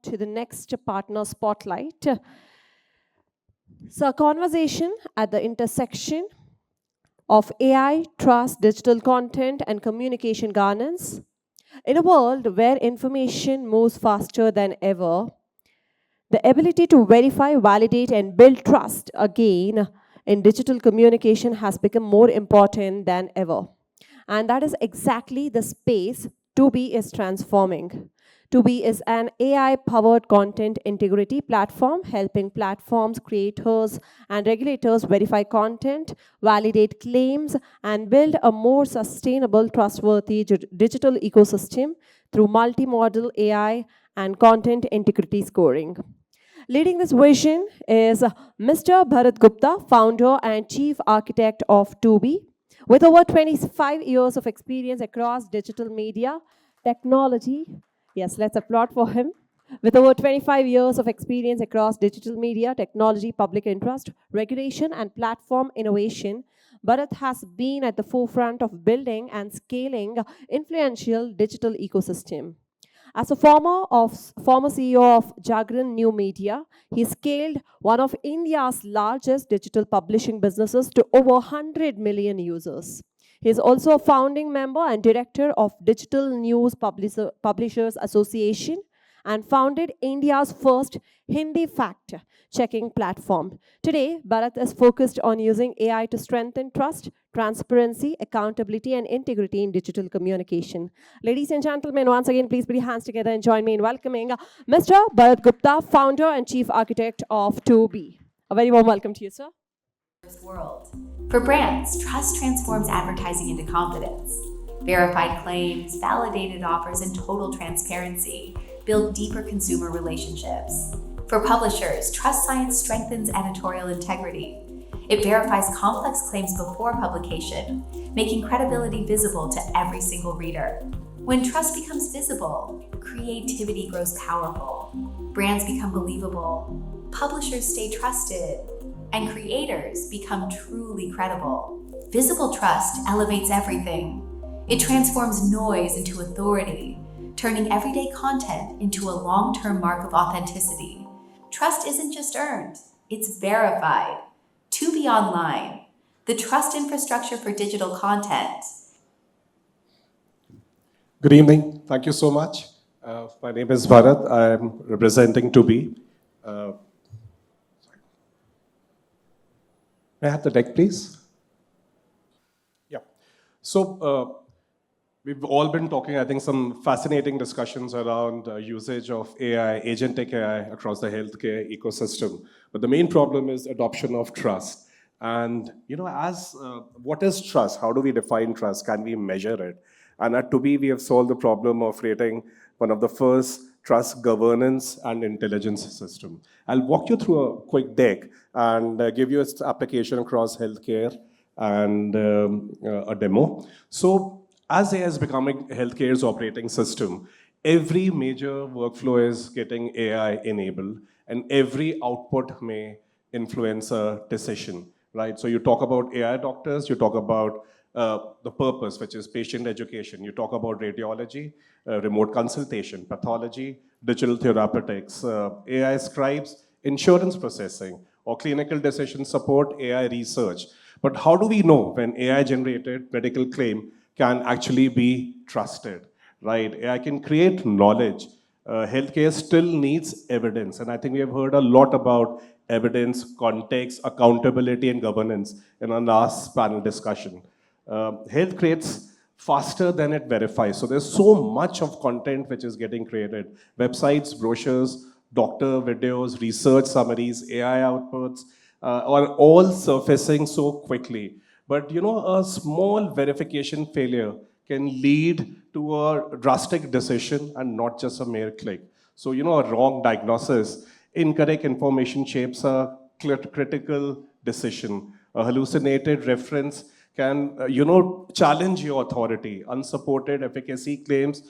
on to the next partner spotlight. So, a conversation at the intersection of AI, trust, digital content, and communication governance. In a world where information moves faster than ever, the ability to verify, validate, and build trust again in digital communication has become more important than ever. And that is exactly the space ToBe is transforming. ToBe is an AI powered content integrity platform helping platforms, creators, and regulators verify content, validate claims, and build a more sustainable, trustworthy digital ecosystem through multimodal AI and content integrity scoring. Leading this vision is Mr. Bharat Gupta, founder and chief architect of ToBe. With over 25 years of experience across digital media, technology, yes, let's applaud for him. With over 25 years of experience across digital media, technology, public interest, regulation, and platform innovation, Bharat has been at the forefront of building and scaling influential digital ecosystem. As a former CEO of Jagran New Media, he scaled one of India's largest digital publishing businesses to over 100 million users. He is also a founding member and director of Digital News Publishers Association and founded India's first Hindi fact-checking platform. Today, Bharat is focused on using AI to strengthen trust, transparency, accountability, and integrity in digital communication. Ladies and gentlemen, once again, please put your hands together and join me in welcoming Mr. Bharat Gupta, founder and chief architect of ToBe. A very warm welcome to you, sir. World. For brands, trust transforms advertising into confidence. Verified claims, validated offers, and total transparency build deeper consumer relationships. For publishers, trust science strengthens editorial integrity. It verifies complex claims before publication, making credibility visible to every single reader. When trust becomes visible, creativity grows powerful, brands become believable, publishers stay trusted, and creators become truly credible. Visible trust elevates everything. It transforms noise into authority, turning everyday content into a long-term mark of authenticity. Trust isn't just earned, it's verified. ToBe Online, the trust infrastructure for digital content. Good evening. Thank you so much. My name is Bharat. I'm representing ToBe. May I have the deck, please? Yeah. So we've all been talking, I think, some fascinating discussions around usage of AI, agentic AI across the healthcare ecosystem. But the main problem is adoption of trust. And, what is trust? How do we define trust? Can we measure it? And at ToBe, we have solved the problem of creating one of the first trust governance and intelligence system. I'll walk you through a quick deck and give you its application across healthcare and a demo. So as AI is becoming healthcare's operating system, every major workflow is getting AI enabled and every output may influence a decision, right? So you talk about AI doctors, you talk about the purpose, which is patient education. You talk about radiology, remote consultation, pathology, digital therapeutics, AI scribes, insurance processing, or clinical decision support, AI research. But how do we know when AI-generated medical claim can actually be trusted, right? AI can create knowledge. Healthcare still needs evidence. And I think we have heard a lot about evidence, context, accountability, and governance in our last panel discussion. Health creates faster than it verifies. So there's so much of content which is getting created. Websites, brochures, doctor videos, research summaries, AI outputs are all surfacing so quickly. But a small verification failure can lead to a drastic decision and not just a mere click. So, a wrong diagnosis, incorrect information shapes a critical decision. A hallucinated reference can, challenge your authority. Unsupported efficacy claims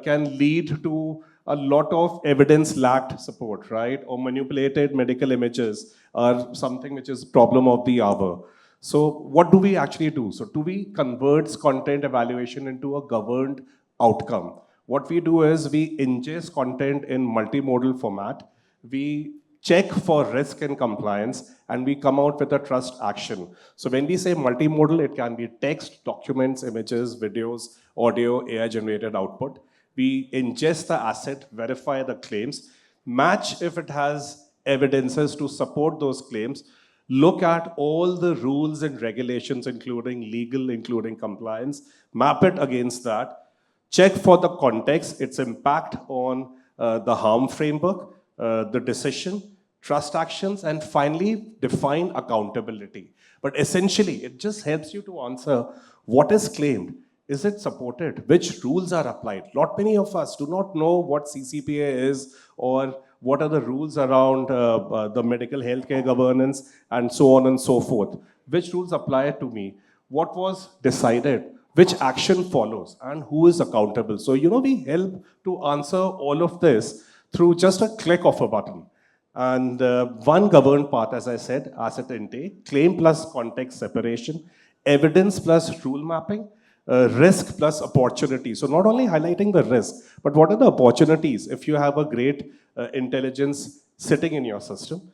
can lead to a lot of evidence-lacked support, right? Or manipulated medical images are something which is problem of the hour. So what do we actually do? So ToBe converts content evaluation into a governed outcome. What we do is we ingest content in multimodal format, we check for risk and compliance, and we come out with a trust action. So when we say multimodal, it can be text, documents, images, videos, audio, AI-generated output. We ingest the asset, verify the claims, match if it has evidences to support those claims, look at all the rules and regulations, including legal, including compliance, map it against that, check for the context, its impact on the harm framework, the decision, trust actions, and finally define accountability. But essentially, it just helps you to answer what is claimed. Is it supported? Which rules are applied? Not many of us do not know what CCPA is or what are the rules around the medical healthcare governance and so on and so forth. Which rules apply to me? What was decided? Which action follows? And who is accountable? So, we help to answer all of this through just a click of a button. And one governed path, as I said, asset intake, claim plus context separation, evidence plus rule mapping, risk plus opportunity. So not only highlighting the risk, but what are the opportunities if you have a great intelligence sitting in your system,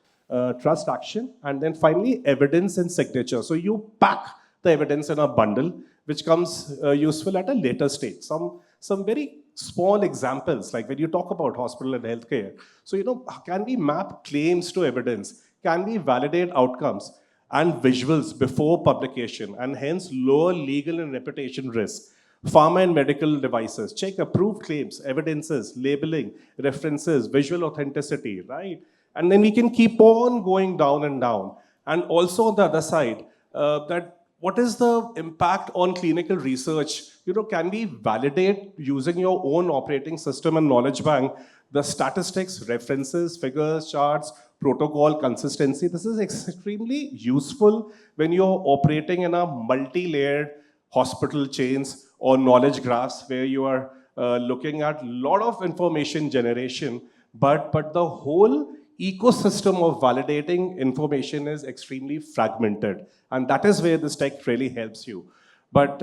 trust action, and then finally evidence and signature. So you pack the evidence in a bundle, which comes useful at a later stage. Some very small examples, like when you talk about hospital and healthcare. So, can we map claims to evidence? Can we validate outcomes and visuals before publication, and hence lower legal and reputation risk? Pharma and medical devices, check approved claims, evidences, labeling, references, visual authenticity, right? And then we can keep on going down and down. And also on the other side, that what is the impact on clinical research? Can we validate using your own operating system and knowledge bank the statistics, references, figures, charts, protocol, consistency? This is extremely useful when you're operating in a multi-layered hospital chains or knowledge graphs where you are looking at a lot of information generation, but the whole ecosystem of validating information is extremely fragmented. And that is where this tech really helps you. But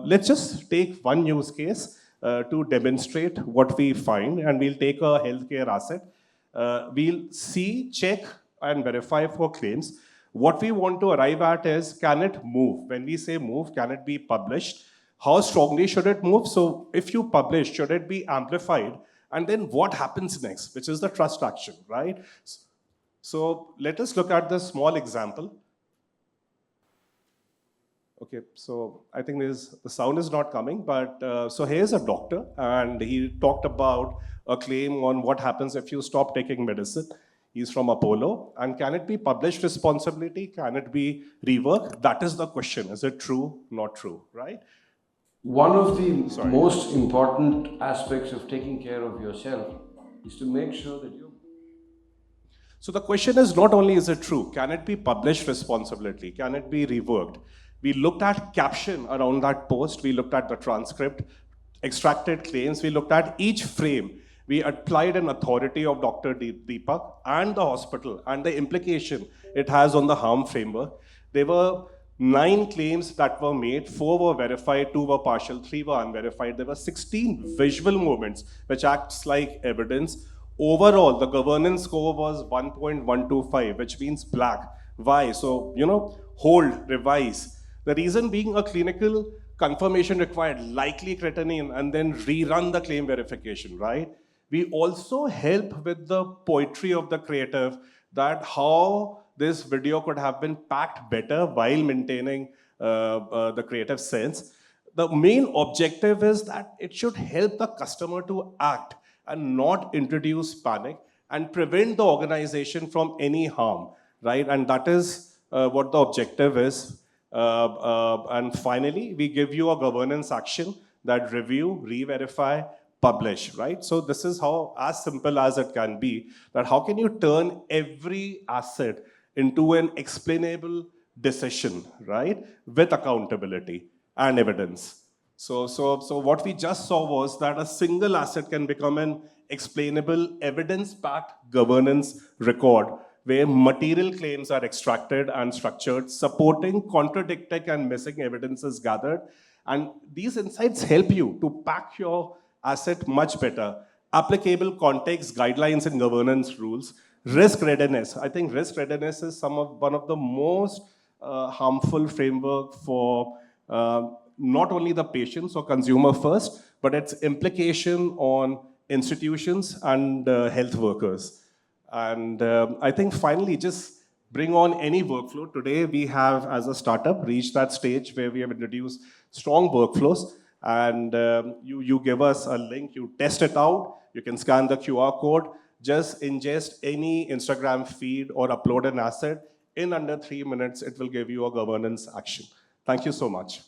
let's just take one use case to demonstrate what we find, and we'll take a healthcare asset. We'll see, check, and verify for claims. What we want to arrive at is, can it move? When we say move, can it be published? How strongly should it move? So if you publish, should it be amplified? And then what happens next, which is the trust action, right? So let us look at this small example. Okay, so I think the sound is not coming, but so here's a doctor, and he talked about a claim on what happens if you stop taking medicine. He's from Apollo, and can it be published responsibility? Can it be reworked? That is the question. Is it true, not true, right? One of the most important aspects of taking care of yourself is to make sure that you. So the question is not only is it true, can it be published responsibly? Can it be reworked? We looked at caption around that post. We looked at the transcript, extracted claims. We looked at each frame. We applied an authority of Dr. Deepak and the hospital and the implication it has on the harm framework. There were 9 claims that were made, 4 were verified, 2 were partial, 3 were unverified. There were 16 visual movements, which acts like evidence. Overall, the governance score was 1.125, which means black. Why? So, hold, revise. The reason being a clinical confirmation required, likely creatinine, and then rerun the claim verification, right? We also help with the poetry of the creative, that how this video could have been packed better while maintaining the creative sense. The main objective is that it should help the customer to act and not introduce panic and prevent the organization from any harm, right? And that is what the objective is. And finally, we give you a governance action that review, re-verify, publish, right? So this is how, as simple as it can be, that how can you turn every asset into an explainable decision, right? With accountability and evidence. So what we just saw was that a single asset can become an explainable, evidence-backed governance record where material claims are extracted and structured, supporting, contradicting, and missing evidence is gathered, And these insights help you to pack your asset much better. Applicable context, guidelines, and governance rules. Risk readiness. I think risk readiness is one of the most harmful framework for not only the patients or consumer first, but its implication on institutions and health workers. And I think finally, just bring on any workflow. Today, we have, as a startup, reached that stage where we have introduced strong workflows. And you give us a link, you test it out, you can scan the QR code, just ingest any Instagram feed or upload an asset. In under 3 minutes, it will give you a governance action. Thank you so much.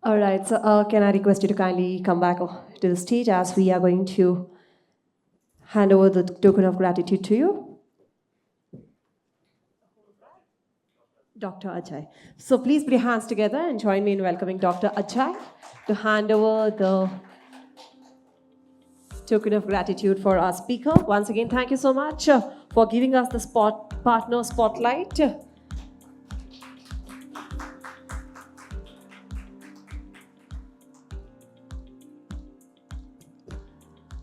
All right, so can I request you to kindly come back to the stage as we are going to hand over the token of gratitude to you, Dr. Ajay. So please put your hands together and join me in welcoming Dr. Ajay to hand over the token of gratitude for our speaker. Once again, thank you so much for giving us the partner spotlight.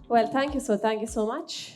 Well, thank you so much.